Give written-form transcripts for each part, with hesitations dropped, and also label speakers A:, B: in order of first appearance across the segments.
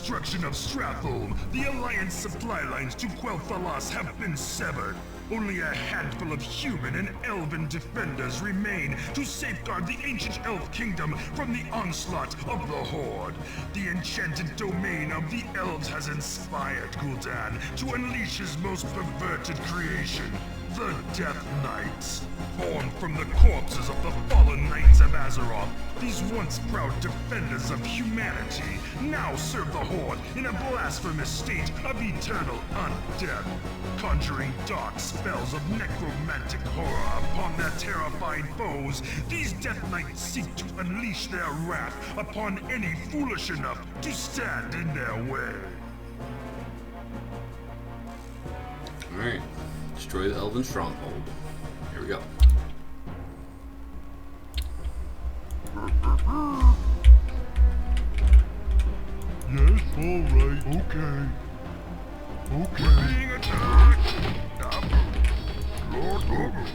A: destruction of Stratholm, the Alliance supply lines to Quel'Thalas have been severed. Only a handful of human and elven defenders remain to safeguard the ancient elf kingdom from the onslaught of the Horde. The enchanted domain of the elves has inspired Gul'dan to unleash his most perverted creation, the Death Knights. Born from the corpses of the fallen Knights of Azeroth, these once proud defenders of humanity now serve the Horde in a blasphemous state of eternal undeath, conjuring dark spells of necromantic horror upon their terrified foes. These Death Knights seek to unleash their wrath upon any foolish enough to stand in their way.
B: Alright, destroy the Elven Stronghold. Here we go.
A: Yes, alright. Okay. Okay. We're being attacked! Lord Google.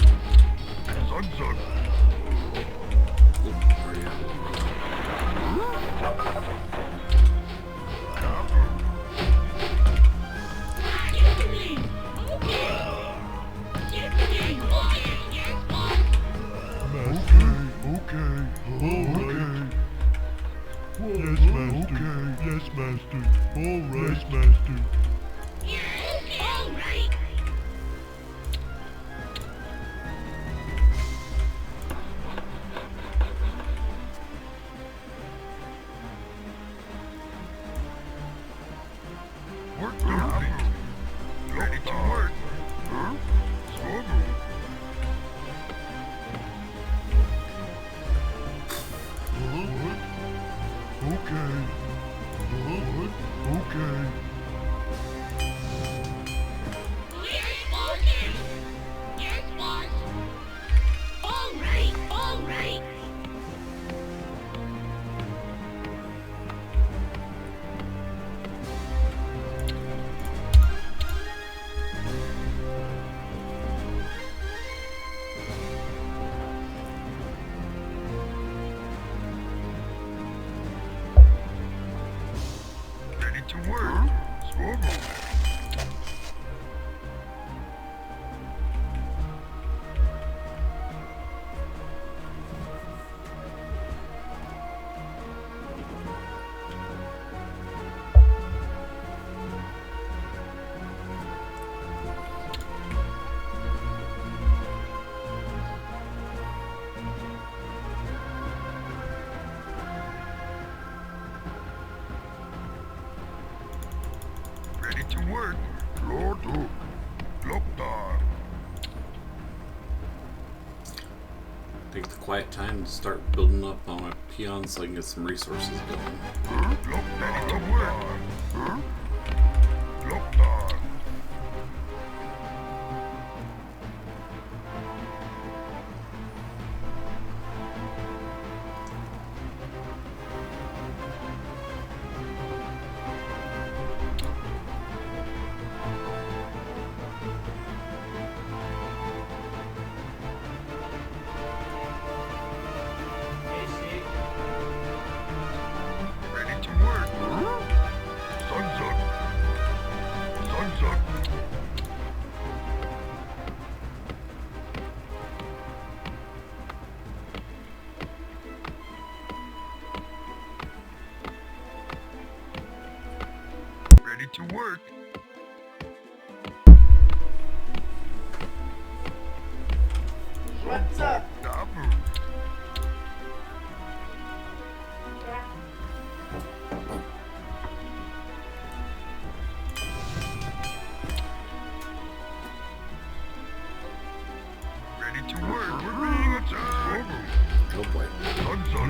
A: Zug.
B: Where you at?
A: Yes, Master. All right, yes, Master.
C: All right.
A: Work complete. Ready to work. Huh? Struggle. Okay. Okay.
C: Yes, boss. Yes, boss. All right. All right.
A: Ready to work. Struggle. Ready to work. Lord Hook. Lockdown.
B: Take the quiet time to start building up on my peons so I can get some resources going.
A: Ready to work. Lockdown. Ready to work. Sun's up. Sun's up. Ready to work.
D: What's up?
A: Double. Ready to work. We're being attacked.
B: Oh boy.
A: Sun's up.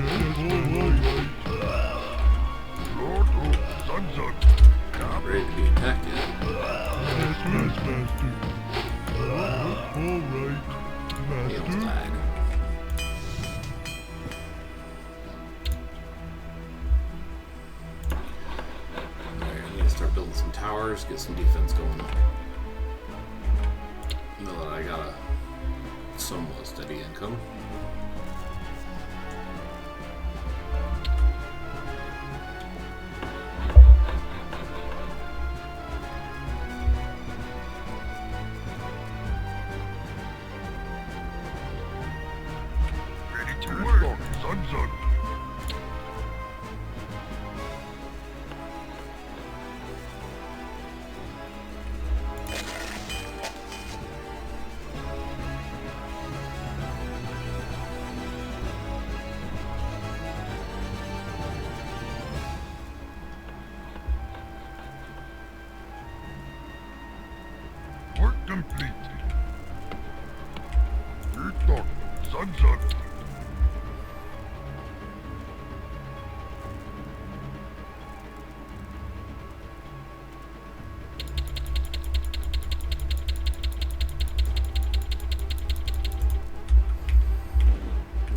A: Lord Hook. Sun's up.
B: Not ready to be attacked yet.
A: Yes, Master. All right,
B: Hail's lag. Alright, I need to start building some towers, get some defense going. Now that I got a somewhat steady income.
A: complete. Itok, Sunset.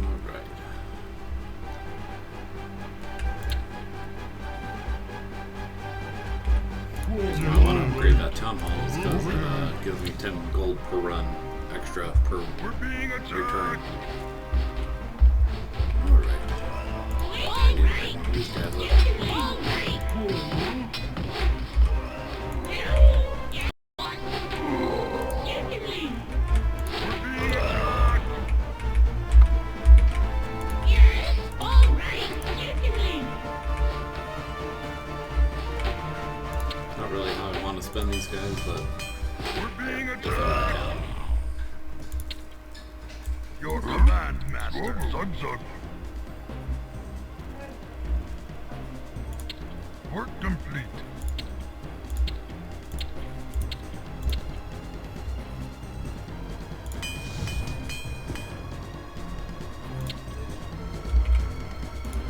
B: Alright. So I want to upgrade that town hall because it gives me 10 gold per run extra per
A: We're being
B: return.
A: attacked.
B: Alright.
C: All right.
B: These guys up.
C: All right. Yes, boss. Certainly.
A: We're being attacked.
C: Yes, all right. Certainly.
B: Not really how I want to spend these guys, but
A: We're being
B: if I
A: attacked.
B: can.
A: Your command, Master. Sunset. Work complete.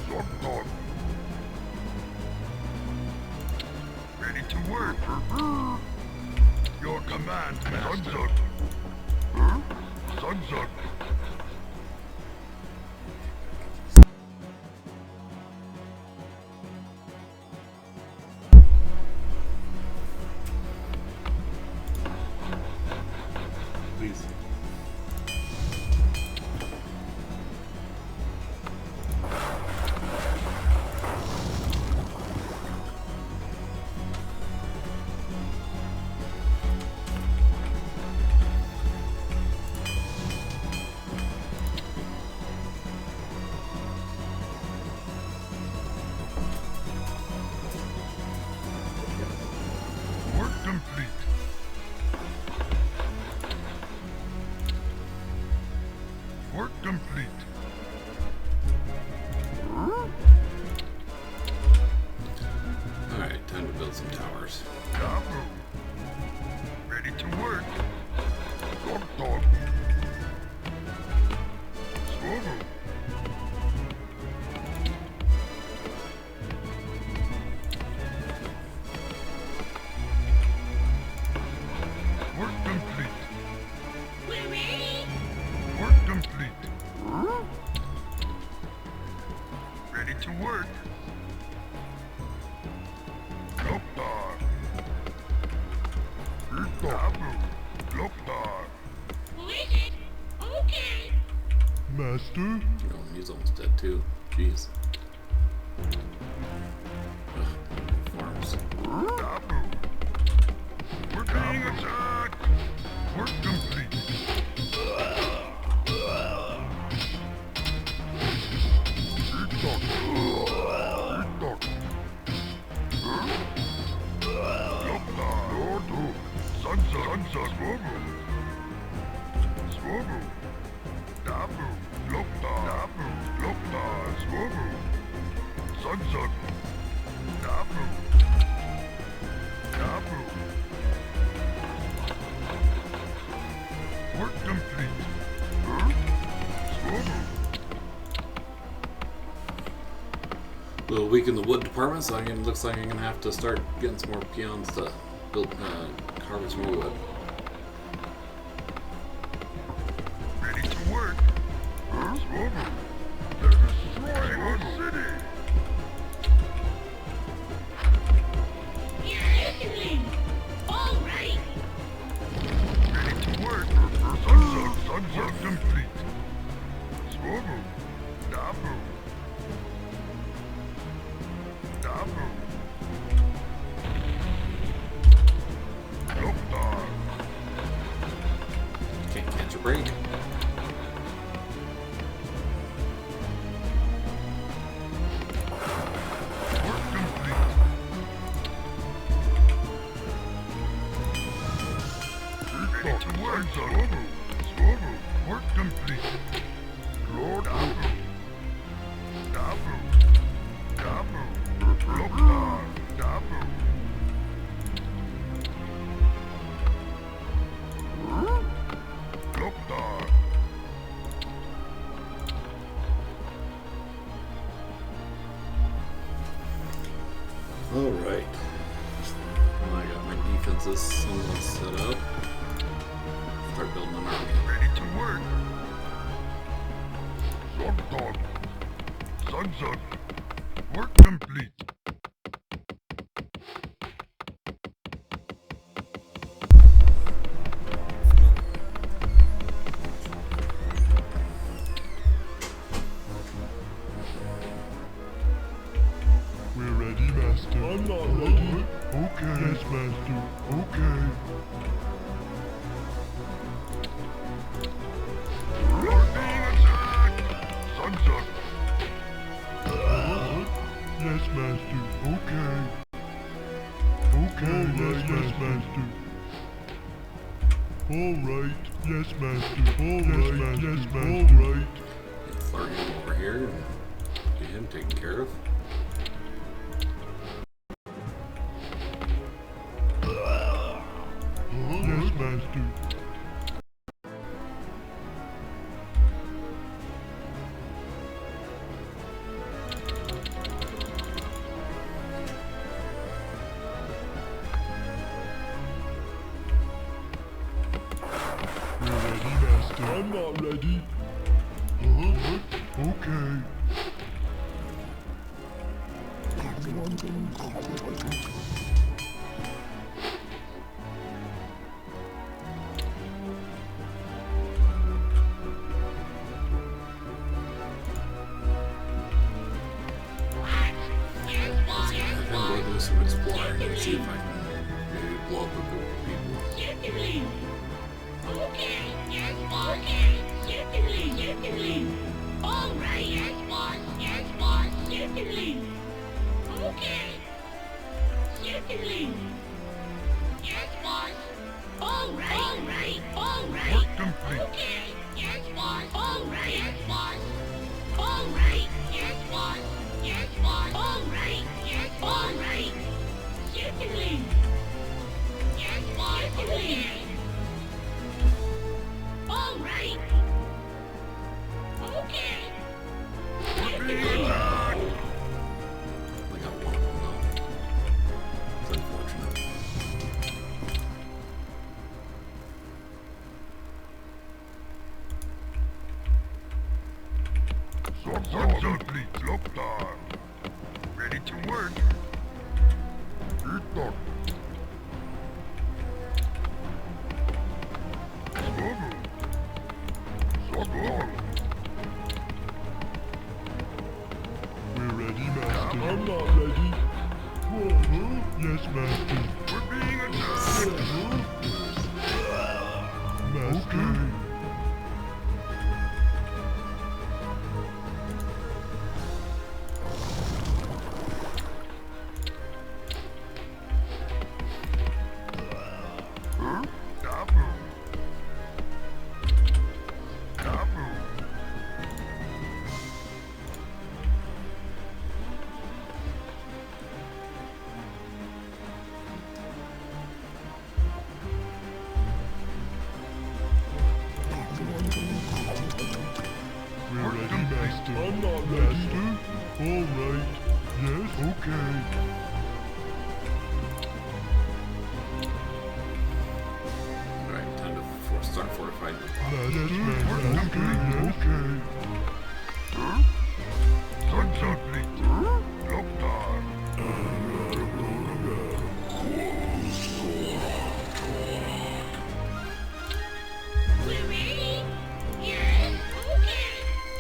A: Sunset. Ready to work. Your command, Master. Sunset.
B: Please.
A: Work complete. Work complete.
B: Alright, time to build some towers.
A: Kabu. Ready to work. Dog dog. Swobo. Work complete.
C: We're ready.
A: Work complete. Ready to work. Loktar. Kabu. Loktar.
C: Who is it? Okay.
A: Master.
B: Oh, he's almost dead too. Jeez. Ugh, farms.
A: Kabu. We're being attacked. Work complete. Itok. Itok. Loktar. Lordu. Sansa. Sansa. Swobo. Swobo. Dabu. Loktar. Dabu. Loktar. Swobo. Sansa. Dabu. Dabu. Work complete. Swobo.
B: A little weak in the wood department, so looks like I'm gonna have to start getting some more peons to build, harvest more wood.
A: Ready to work. Swobo. They're destroying our city.
C: Certainly. All right.
A: Ready to work. Sunset complete. Swobo. Dabu. Dabu. Loktar.
B: Can't catch a break.
A: Work complete. Ready to work. Swobo. Swobo. Work complete. Lord Dabu. Dabu. Dabu. Loktar. Dabu.
B: Alright. I got my defenses somewhat set up. Start building an army.
A: Ready to work. Dog. Sunset. Work complete. We're ready, Master. I'm not ready. Okay. Yes, Master. Okay. We're being attacked! Sun's up. Yes, Master. Okay. Okay, yes, Master. Alright, yes, Master. Alright, yes, Master. Alright.
B: Fire him over here and get him taken care of.
A: Yes, Master. We're ready, Master. I'm not ready. Okay.
B: Have him go do some exploring and see if I can maybe blow up a group of people.
C: Certainly. Okay, yes, boss. Okay, certainly, certainly. All right, yes, boss, certainly. Okay, certainly. Yes, boss. All right.
A: Work complete.
C: Okay, yes, boss. All right, yes, boss. All right, yes, boss. Yes, boss. All right, yes, all right. Certainly. Yes, boss. Okay. All right. Okay.
A: We're being attacked!
B: I got one of them though. It's unfortunate.
A: Sun's complete. Lockdown. Ready to work. Eat up. Struggle. We're ready, Master. I'm not ready. Yes, Master. We're being attacked. Master. Okay. Taboo. We're ready, Master. I'm not ready. All right. Yes. Okay.
B: Alright, time to start fortifying.
A: Yes, Master. Okay. Sun's complete. Lockdown.
C: We're ready? Yes. Okay.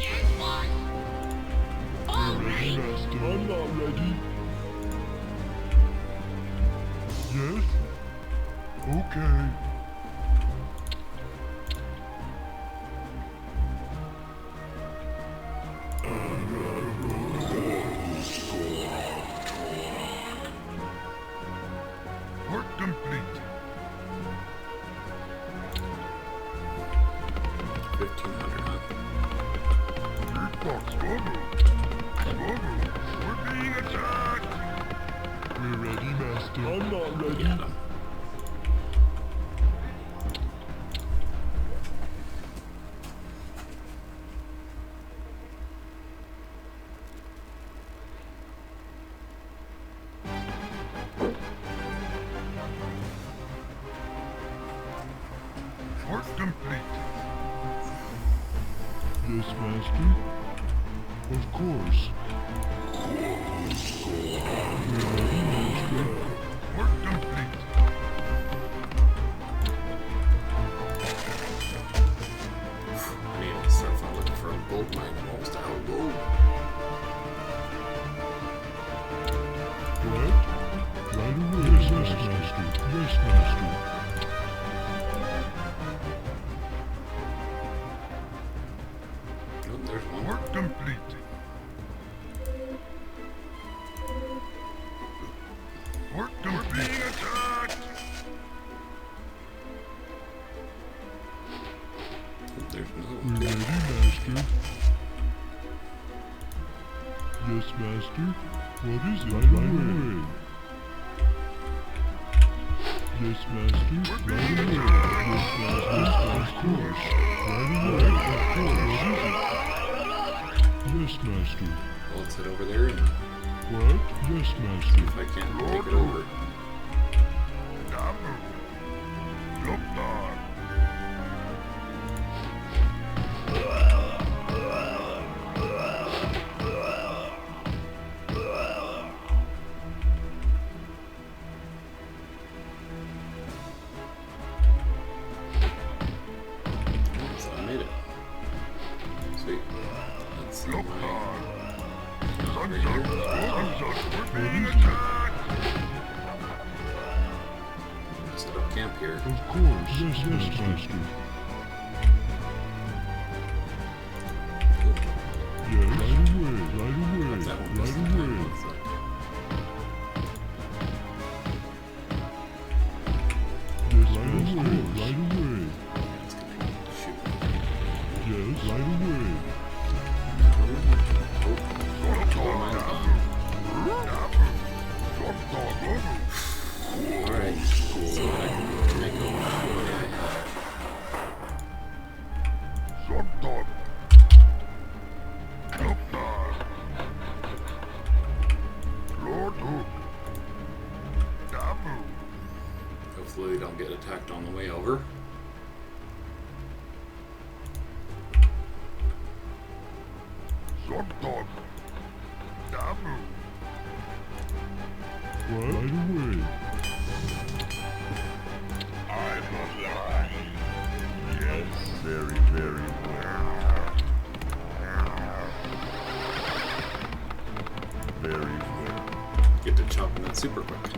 C: Yes, boss. All right.
A: Master. I'm not ready. Yes. Okay. Work complete.
B: 1500, huh?
A: Struggle. We're being attacked. We're ready, Master. I'm not ready.
B: Got him.
D: Yes, Master. Of course. We're ready, Master.
A: Work complete.
B: I need to start looking for a gold mine. I'm almost out of gold.
D: What? Right away. Yes, Master. Yes, Master.
B: Oh, there's one.
A: Work complete. Work complete. Being attacked.
B: Oh, there's another
D: We're
B: one.
D: ready, Master. Yes, Master. What is it? Right away. Yes, Master. Right away. Yes, Master. Of course. Right away. Of course. What is it? Yes, Master.
B: Well, let's head over there and
D: What? Yes, Master.
B: if I can't take it over.
A: Dabu. Loktar.
B: So I made it. Sweet. That's my
A: Loktar.
B: right here.
A: Sunset. We're being attacked.
B: Set up camp here.
D: Of course. Yes, Master. Yes. Right away. Right away.
B: That one
D: Right
B: was
D: away.
B: looks like.
D: Yes, right away. Right away.
B: It's gonna shoot.
D: Yes, right away.
B: Oh, mine's gone. Alright, so I can make a what I have.
A: Sunset. Loktar. Lord Hook. Dabu.
B: Hopefully we don't get attacked on the way over.
A: Sunset. Dabu.
D: What? Right away.
A: I'm alive. Yes, very, very well. Very well.
B: Get to chopping it super quick.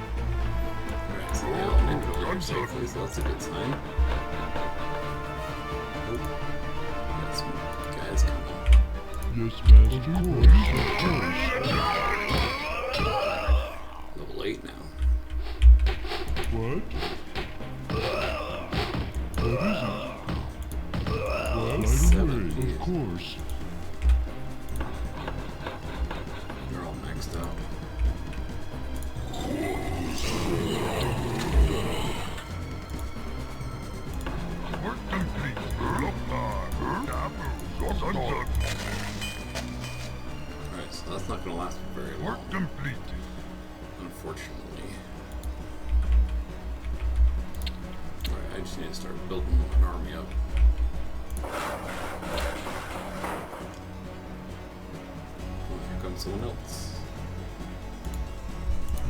B: Alright, so now I'm into it safely, so that's a good sign. Oh, got some guys coming.
D: Yes, Master. Of course.
B: Level 8 now.
D: What? What is it? What? Right
B: 7,
D: away.
B: geez.
D: Of course.
B: They're all maxed out.
A: Work complete. Loktar. Dabu. Sunset.
B: Alright, so that's not going to last for very long,
A: Work complete.
B: unfortunately. Alright, I just need to start building an army up. Oh, here comes someone else.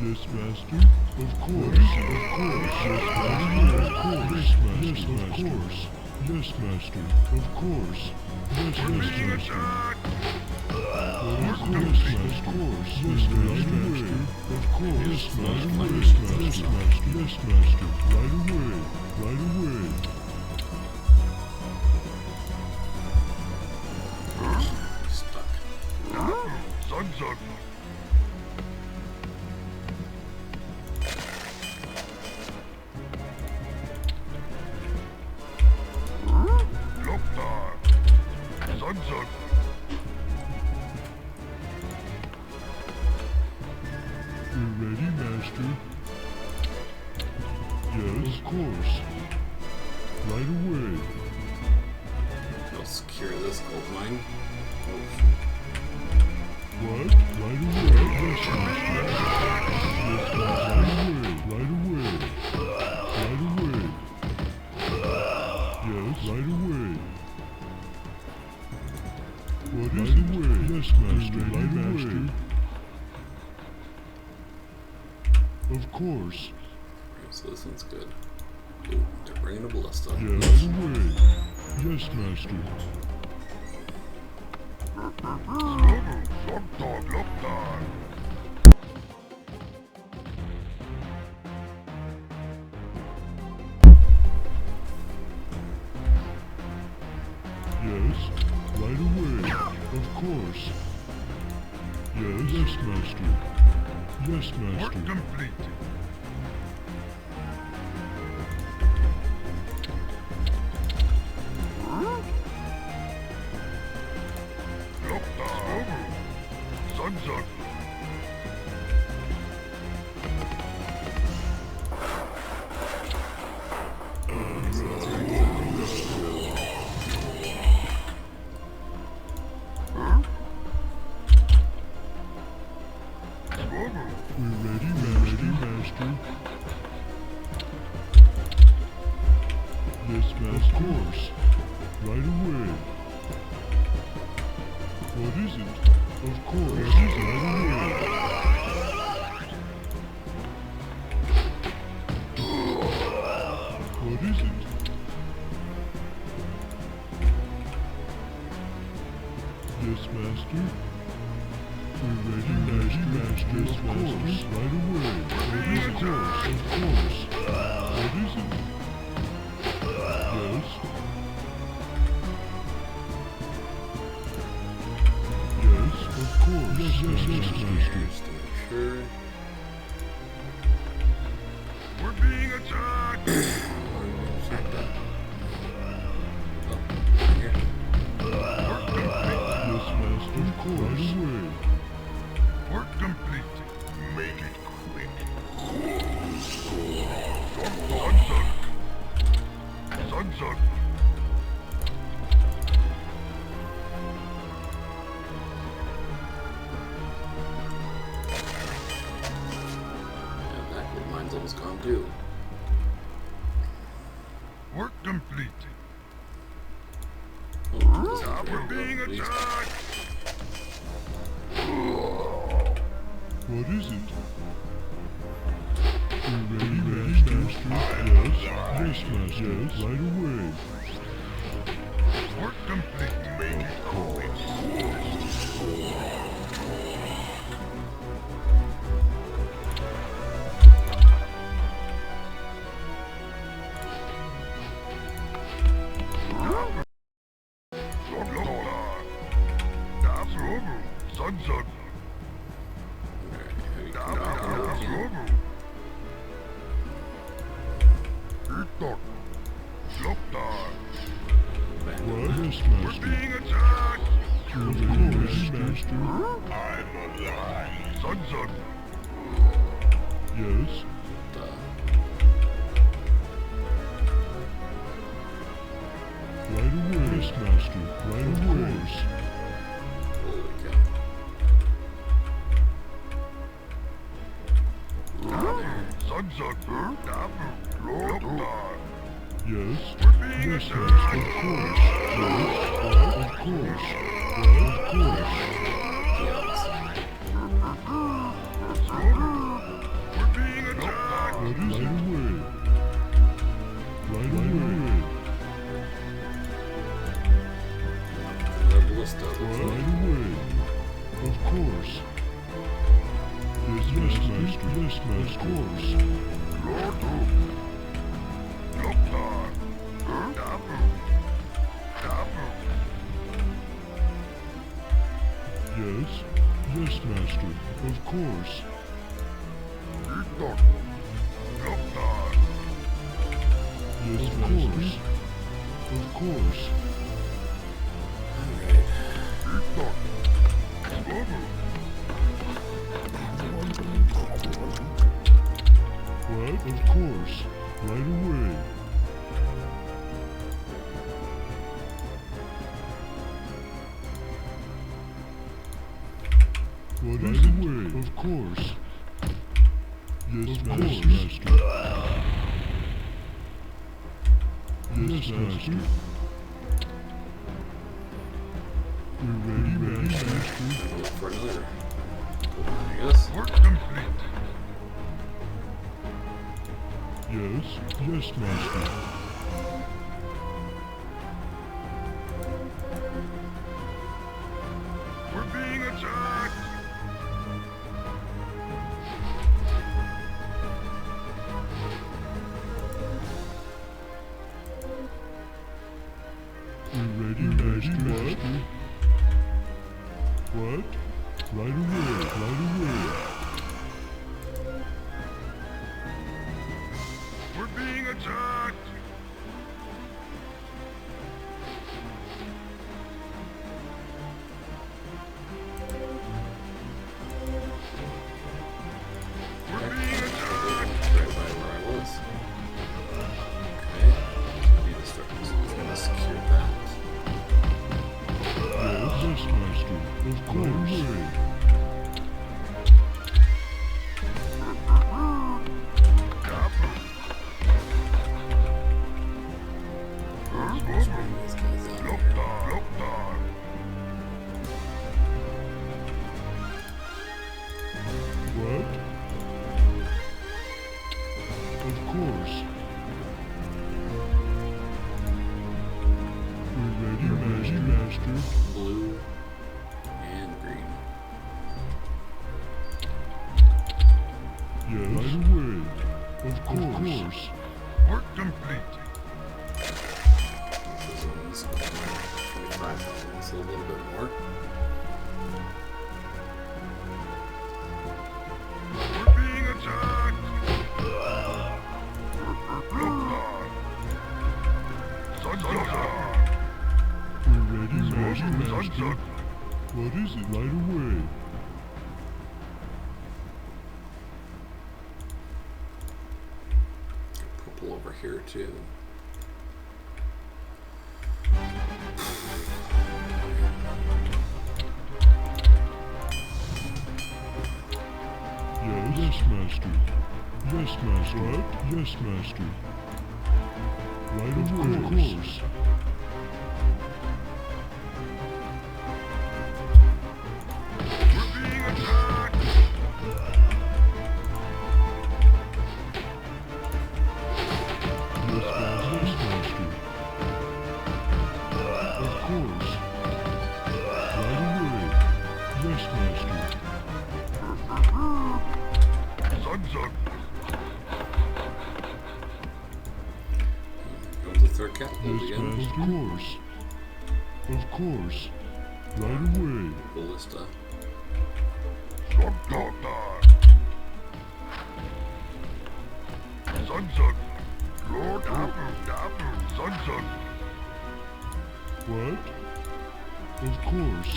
D: Yes, Master. Of course. Of course. Yes, Master. Of course. Yes, Master. Yes, Master. Of course. Yes, Master. Of course, Master. Yes, Master. Of course. Yes, Master. Yes, Master. Yes, Master. Right away. Right away.
B: Stuck.
A: Sunset. Loktar. Sunset.
D: We're ready, Master. Yes, of course. Right away.
B: I'll secure this gold mine. Oh,
D: What? Right away. Yes, master. Yes, master. Right away. Right away. Yes, right away. What is it? Yes, master. Right master. Of course.
B: Okay, so this one's good. Ooh, they're bringing a ballista.
D: Yeah, right away. Yes, master. Yes, right away. Of course. Yes, yes, master. Yes, master.
A: Work complete. Sunset.
D: We're ready, master. Yes, master. Of course. Right away. What is it? Of course. What is it? Right away. What is it? Yes, master. We're ready, master. Yes, master. Right away. What is it? Of course. What is it? Yes. Yes, of course. Yes, master.
B: Just to make sure.
A: We're being attacked.
B: Check that. Oh, here.
D: Yes, master. Of course. Right away.
A: Work complete. Make it quick. Sunset. Sunset.
B: Yeah, that gold mine's almost gone too.
A: Work complete.
B: Oh, this one's
A: We're
B: very
A: being
B: low, at least.
A: attacked.
D: What is it? We're ready, master. Yes, yes, master. Yes, right away.
A: Work complete. Make it quick. Sunset.
D: What? Yes,
A: We're
D: master.
A: being attacked.
D: Of course, master.
A: I'm alive. Sunset.
D: Yes. Right away. Yes, master. Right away.
B: Holy cow.
A: Sunset.
D: Yes.
A: We're being
D: Yes,
A: attacked.
D: master. Of course. Yes. Of course.
A: We're being attacked.
D: What is it? Right away.
B: Another ballista.
D: Right away. Of course. Yes, master. Yes, master. Of course. Yes. Yes, master. Of course. Yes, of course. Of course. What? Of course. Right away. course. Yes, master. Yes, master. We're ready, master.
B: Look for another. I guess.
A: Work complete.
D: Yes, master.
A: We're being attacked.
D: We're ready, master. What? Right away.
A: We're being attacked. We're being attacked.
B: Right by where I was. Okay. I need to start. I'm gonna secure that.
D: Yes, master. Of course.
B: Let's bring these guys out here.
D: What? Of course. We're ready, master.
B: Blue and green.
D: Yes. Right away. Of course.
A: Work complete.
B: This one's 25,000, so a little bit more.
A: We're being attacked.
D: We're ready, master. What is it? Right away.
B: Purple over here too.
D: Yes, master. Yes, master. What? Yes, master. Right away. Of course.
A: We're being attacked.
D: Yes, master. Of course. Right away. Yes, master.
A: Sun's up.
B: Comes the third catapult
D: Yes,
B: again.
D: master. Of course. Of course. Right away.
B: Ballista.
A: Sun's up. Lord Apple. Sun's up.
D: What? Of course.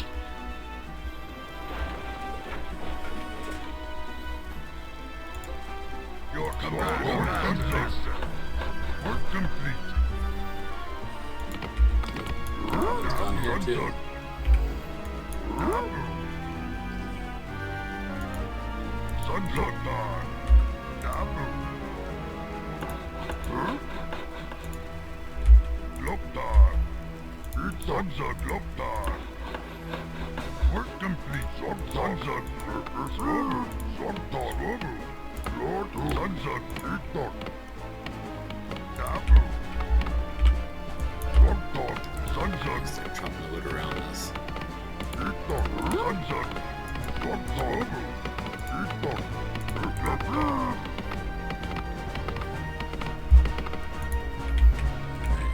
A: Your command. Work complete.
B: It's down here too.
A: Sun's up. Loktar. Sun's up. Loktar. Work complete. Sun's up. Lord, sun's up. Sun's up.
B: Start chopping the wood around this.
A: Sun's up.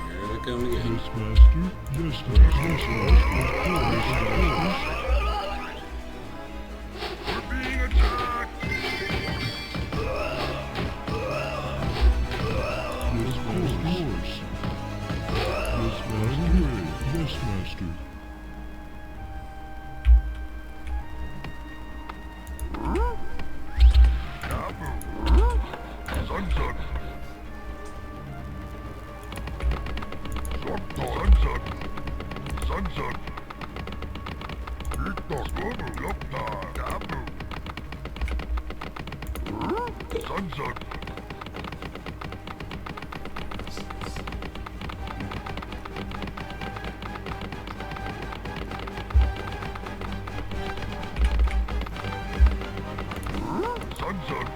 B: Here they come again.
D: Yes, master. Yes, master.
A: We're being attacked.
D: Yes, master. Yes, master. Yes, master.
A: Sun's up. Sun's up. Sunset. Sunset.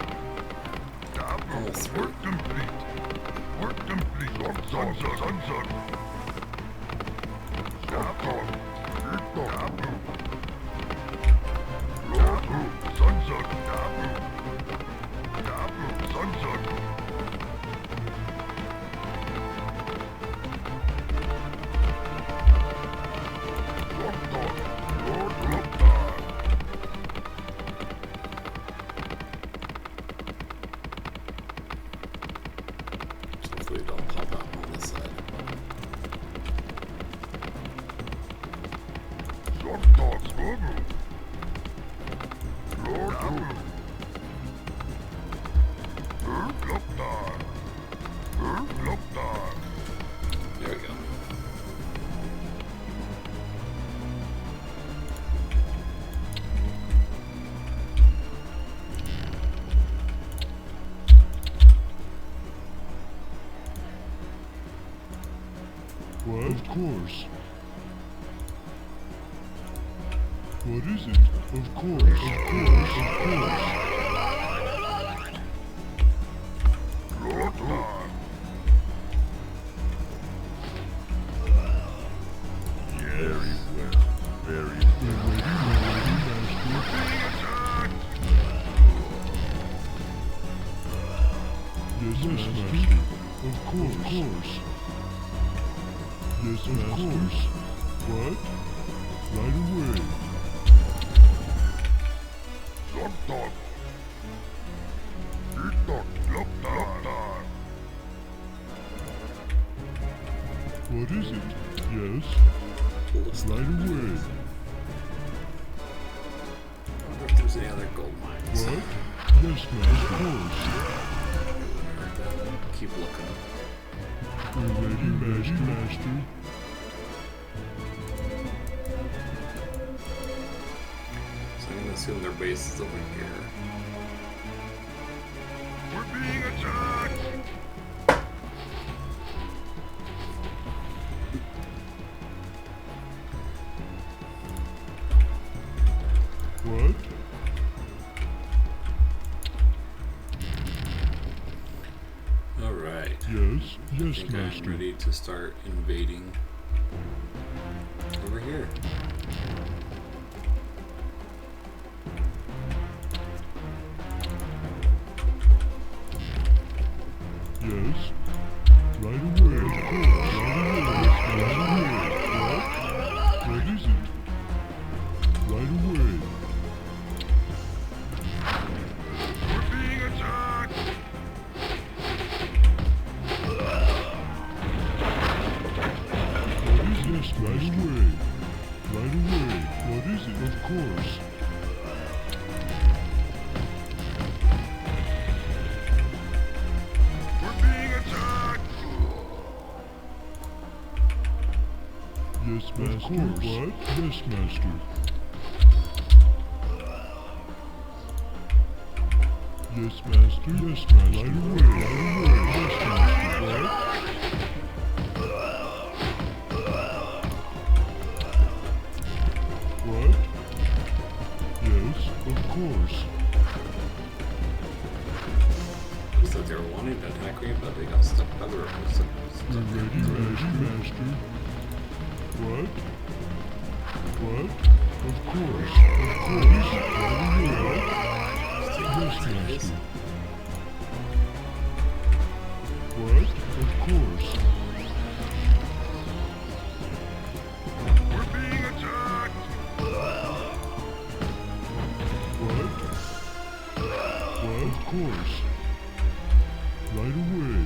B: Almost through.
A: Work complete. Work complete. Sunset. Sunset. Stop on. Tapu. Sunset. Tapu. Tapu. Sunset.
B: Hopefully it don't pop out on this side. There we go.
D: What? Of course. What is it? Of course. Of course. Of course.
A: Very well. Very well.
D: Yes, Master. Of course. Of course. Yes, of course. What? Right away. What is it? Yes.
B: Looks
D: Right
B: like
D: away.
B: I wonder if there's any other gold mines.
D: What? Yes, Master. Of course.
B: Keep looking.
D: We're ready, Master.
B: So I'm gonna assume their base is over here.
A: We're being attacked!
D: What?
B: Alright.
D: Yes.
B: I
D: Yes,
B: think I'm
D: Master.
B: ready to start invading over here.
D: Yes. Right away. Of course. Right away. What? What is it? Right away.
A: We're being attacked!
D: What is this? Right away. Right away. What is it? Of course.
A: We're being attacked!
D: Yes, Master. Of course. What? Yes, Master. Yes, Master. Yes, Master. Right away. Right away. Yes, Master. What? What? Yes, of course.
B: Looks like they were wanting to attack me, but they got stuck by the rope.
D: We're ready, Master. What? What? Of course. Of course. Right away. Yes, Master. What? Of course.
A: We're being attacked!
D: What? What? Of course. Right away.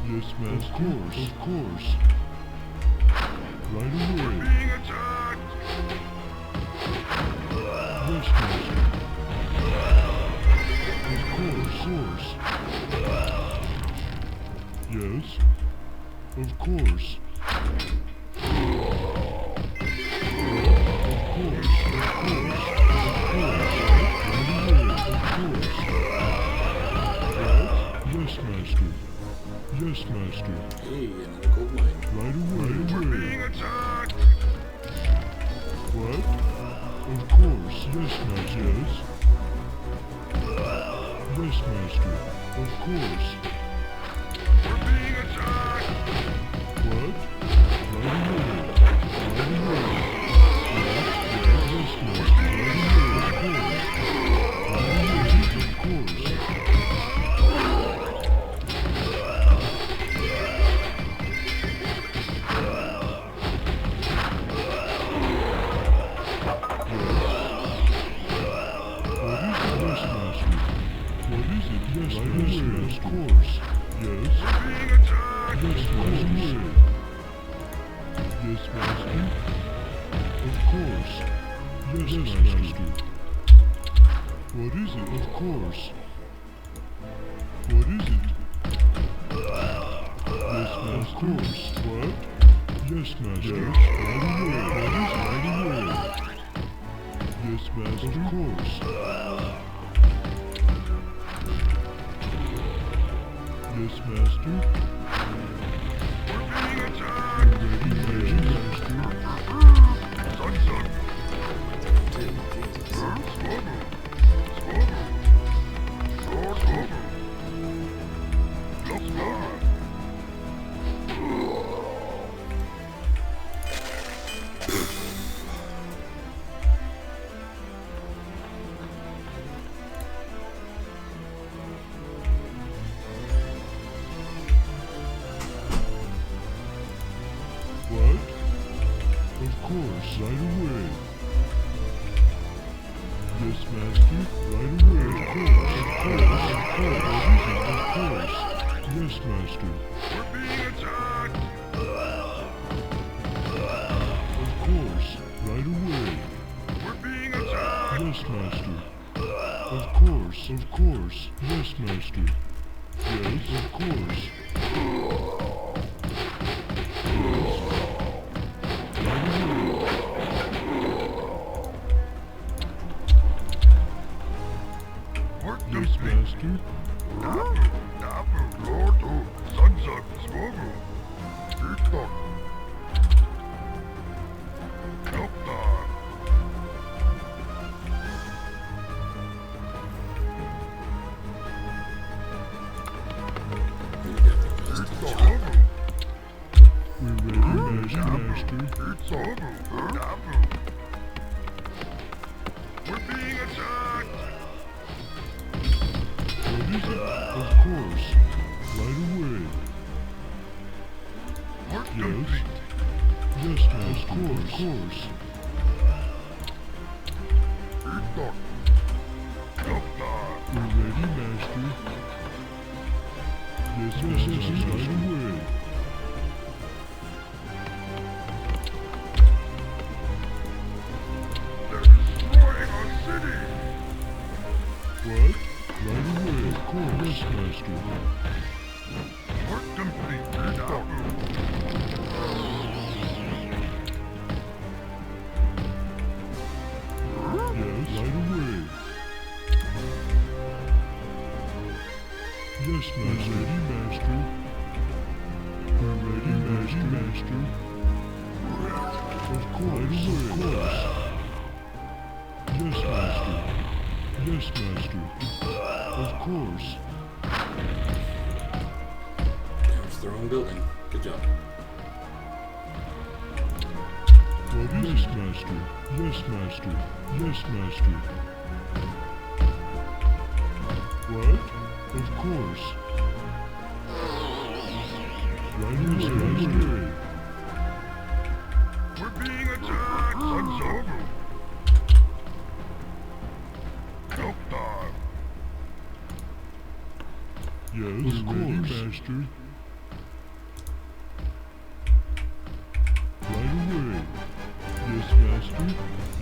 D: Yes, Master. Of course. Of course. Right away.
A: Being attacked!
D: Yes, Master. Of course. Yes, Master. Yes, Master.
B: Hey, another gold mine.
D: Right away.
A: We're being attacked!
D: What? Of course. Yes, Master. Yes, Master. Of course.
A: We're being attacked!
D: What? Right away. Right away. Yes, Master. Right away. Of course. Right away. Of course. Yes, Master, of course. Yes.
A: Being attacked!
D: Yes, Master. Yes, Master. Of course. Yes, Master. What is it? Of course. What is it? Yes, Master. Of course. What? Yes, Master. Right away. What is it? Right away. Yes, Master. Of course. Yes, Master.
A: We're being attacked!
D: Ready, Master.
A: Son.
B: Jesus.
D: What? Of course, right away. Yes, Master, right away. Of course, of course, of course. Of course. Yes, Master.
A: We're being attacked!
D: Of course, right away.
A: We're being attacked!
D: Yes, Master. Of course, of course. Yes, Master. Yes, of course. Yes, Master. We're ready, Master.
A: We're being attacked!
D: What is it? Of course. Right away.
A: Work
D: Yes.
A: complete!
D: Yes, Master. Of course. We're ready, Master. Yes, Master. Right away.
A: They're destroying our city!
D: What? Right away. Of course. Yes, Master.
A: Work complete!
D: Yes, right away. Yes, Master. Ready, Master. We're ready, Master. Of course, of course. Yes, Master. Yes, Master. Of course.
B: Damage their own building. Good job.
D: What is it, Master? Yes, Master. Yes, Master. What? Of course. Right away, Master.
A: We're being attacked! Sun's over! Help time!
D: Yes, of course, Master. Right away. Yes, Master.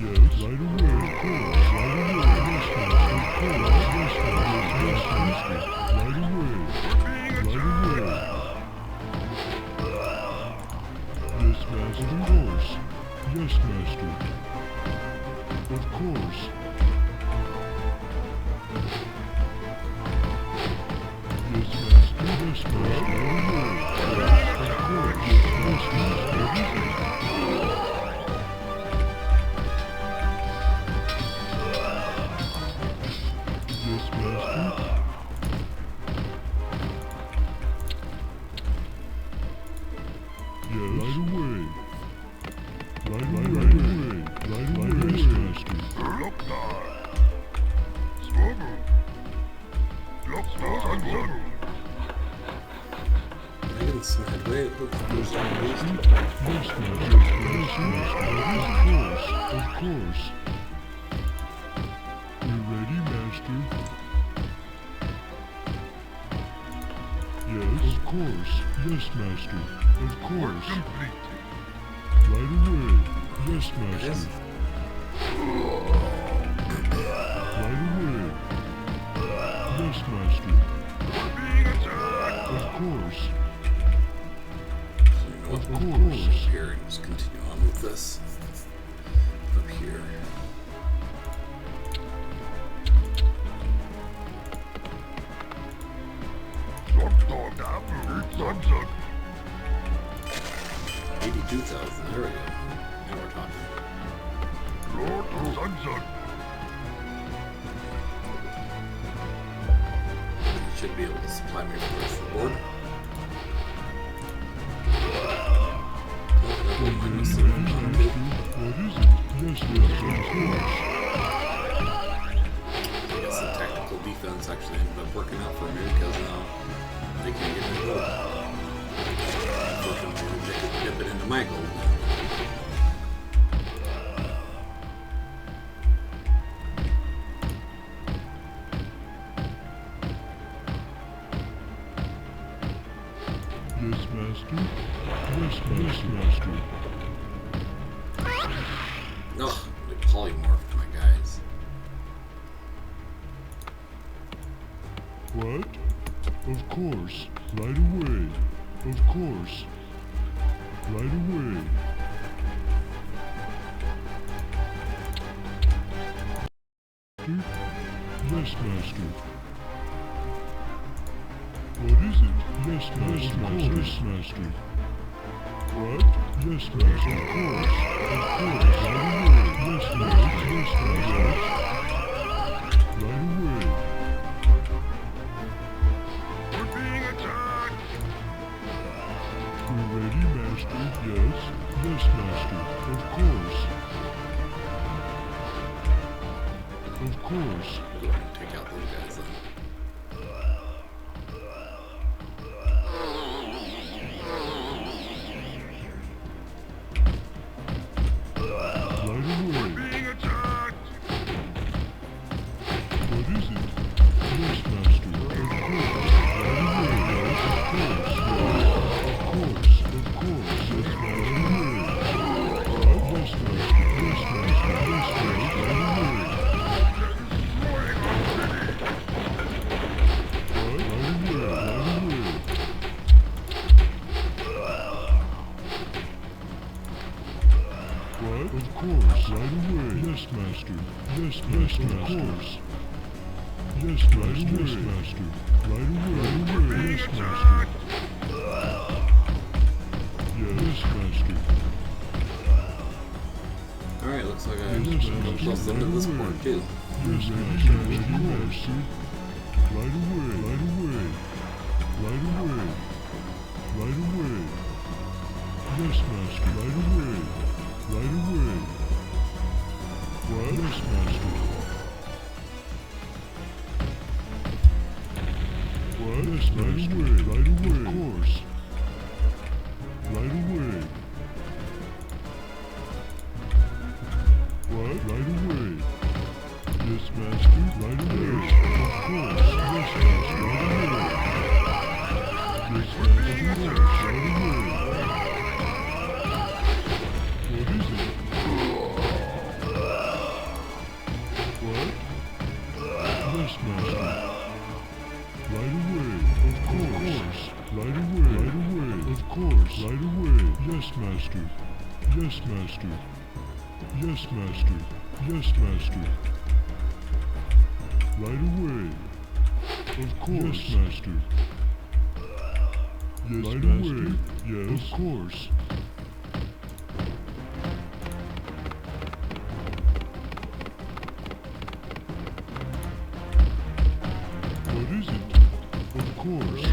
D: Yes, right away, of course. Right away, yes, Master. Yes, Master. Of course. Yes, Master. Yes, Master. Of course. Yes, Master. Yes, Master. Yes. Right away. Right away. Yes, Master.
B: Making some headway. It looks like there's some ways to-
D: Yes, Master. Yes, Master. Of course. You ready, Master? Yes. Of course. Yes, Master. Of course. Right away. Yes, Master.
B: Yes.
D: Right away. Yes, Master. Of course.
B: So you know what?
D: Of
B: We'll
D: course.
B: push up here and just continue on with this. Up here. $82,000. There we go. Now we're talking. Should be able to supply me with the rest of the board.
D: What is it? Yes, Master. Of course.
B: I guess the tactical defense actually ended up working out for me because now they can't get any gold. Unfortunately, they could dip it into my gold.
D: Yes, Master. Yes, Master.
B: Ugh, they polymorphed my guys.
D: What? Of course. Right away. Of course. Right away. Yes, Master. What is it? Yes, Master. Yes, Master. What? Yes, Master. Of course. Of course. Right away. Yes, Master. Yes, Master. Right away. You ready, Master? Yes. Yes, Master. Of course. Of course.
B: We'll go ahead and take out those guys then.
D: Right away. What is it? Yes, Master. Of course. Right away. Yes, of course. Yes. Of course. Yes, Master. Right away. Yes, Master. Yes, Master. Yes, Master. Right away. Right away. Right away. What? Of course. Right away. Yes, Master. Yes, Master. Of course. Yes, Master. Yes, Master. Right away. Right away. Yes, Master. Yes, Master.
B: Alright, looks like I
D: Yes,
B: come
D: Master.
B: close into this board too.
D: Yes, Master. Ready, Master. Right away. Right away. Right away. Right away. Yes, Master. Right away. Right away. What? Yes, Master. What? Yes, Master. Right away. Of course. Right away. What? Right away. Yes, Master. Right away. Of course. Yes, Master. Right away. Yes, Master. Of course. Right away. What is it? What? Right away. Right away. Of course. Right away. Yes, master. Yes, master. Yes, master. Yes, master. Right away. Of course. Yes, master. Yes, right master. Away. Yes. Of course. What is it? Of course.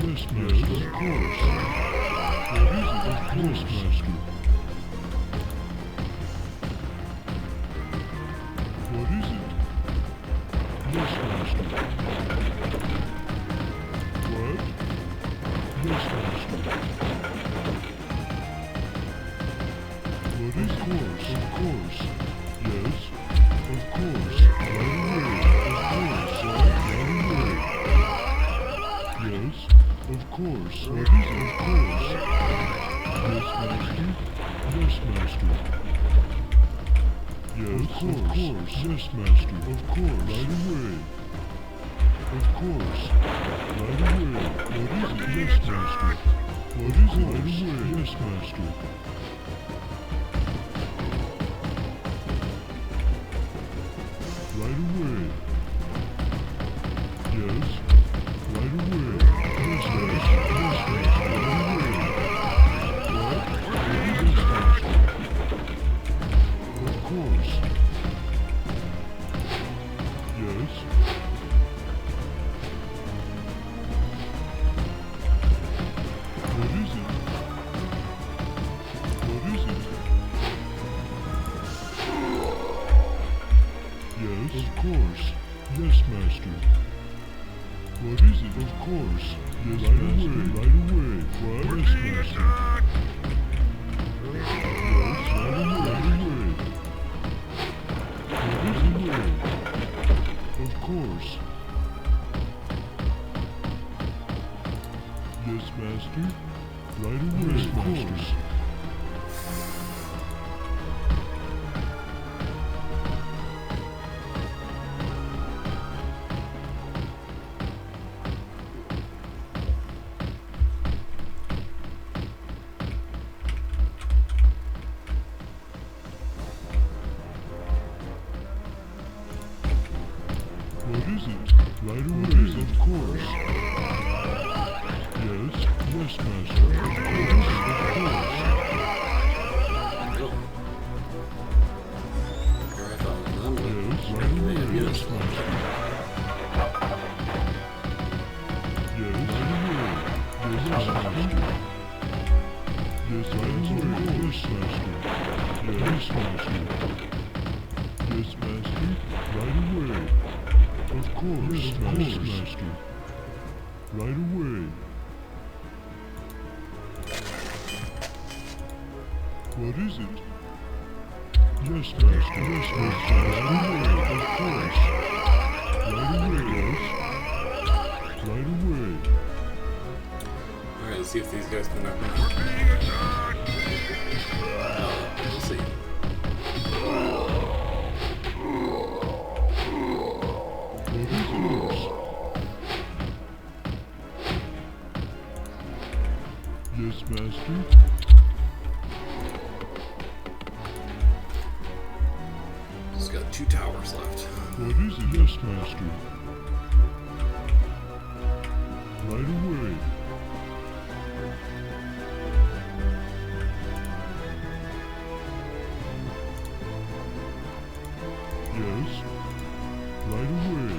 D: Yes, master. Of course. What is it? Of course, master. What is it? Yes, master. What? Yes, master. What is course? Of course. Yes. Of course. Right away. Of course. Right away. Yes. Of course. What is it? Of course. Yes, master. Yes, master. Yes, of course. Yes, master. Of course. Right away. Of course. Right away. What is it? Yes, master. What is it? Right away. Yes, master. Right away. Yes. Right away. Yes, master. Yes, master. Right away. What? Yes, master. Of course. Yes. What is it? What is it? Yes. Of course. Yes, master. What is it? Of course. Yes, right master. Away. Right away. What? Yes, master. Yes, right away. Right away. What is away? Of course. Yes, master. Right away. Yes, of course. What is it? Right away. What is it? Of course. Yes. Yes, master. Of course. Of course. Yes. Right away. Yes, master. Yes. Right away. Yes, master. Yes, right away. Yes, master. Yes, master. Yes, master. Right away. Of course, yes, master. Right away. What is it? Yes, master. Yes, master. Right away. Of course. Right away, yes. Right away.
B: Alright, let's see if these guys can knock me out. We'll see.
D: What is yours? Yes, master.
B: Just got 2 towers left.
D: What is it? Yes, master. Right away. Yes. Right away.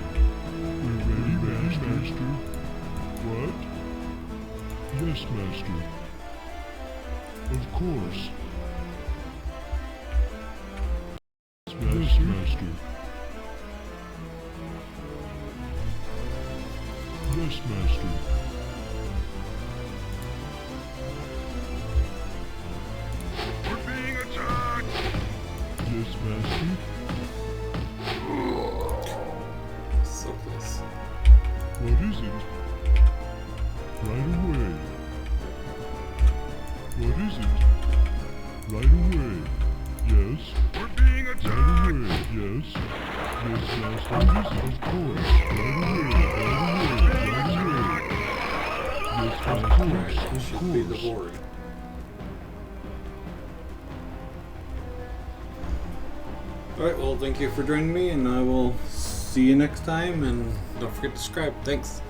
D: We ready, master? What? Yes, master. Of course. Yes, master. Yes, master.
A: We're being attacked!
D: Yes, master.
B: So close.
D: What is it? Right away. What is it? Right away. Yes.
A: We're being
D: Right
A: attacked!
D: away. Yes. Yes, master. What is it? Of course. course,
B: Alright,
D: of
B: should be the
D: course.
B: board. Alright, well, thank you for joining me, and I will see you next time, and don't forget to subscribe. Thanks.